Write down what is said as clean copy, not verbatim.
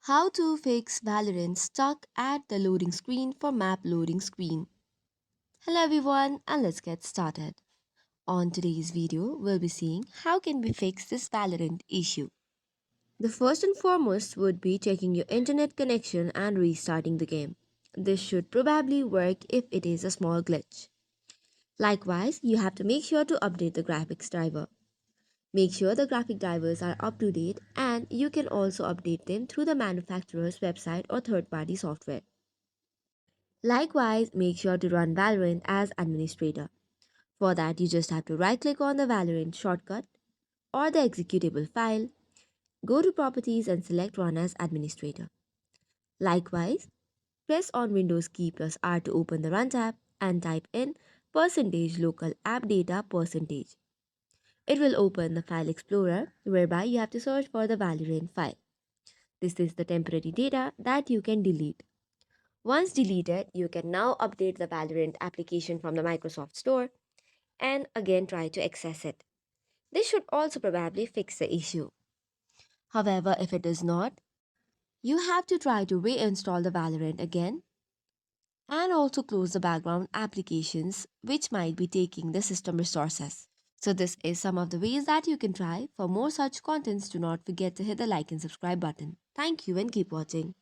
How to fix Valorant stuck at the loading screen for map loading screen. Hello everyone and let's get started. On today's video, we'll be seeing how can we fix this Valorant issue. The first and foremost would be checking your internet connection and restarting the game. This should probably work if it is a small glitch. Likewise, you have to make sure to update the graphics driver. Make sure the graphic drivers are up to date and you can also update them through the manufacturer's website or third-party software. Likewise, make sure to run Valorant as administrator. For that, you just have to right click on the Valorant shortcut or the executable file, go to properties and select run as administrator. Likewise, press on Windows key plus R to open the run tab and type in percentage local app data percentage. It will open the file explorer whereby you have to search for the Valorant file. This is the temporary data that you can delete. Once deleted, you can now update the Valorant application from the Microsoft Store and again try to access it. This should also probably fix the issue. However, if it does not, you have to try to reinstall the Valorant again and also close the background applications which might be taking the system resources. So this is some of the ways that you can try. For more such contents, do not forget to hit the like and subscribe button. Thank you and keep watching.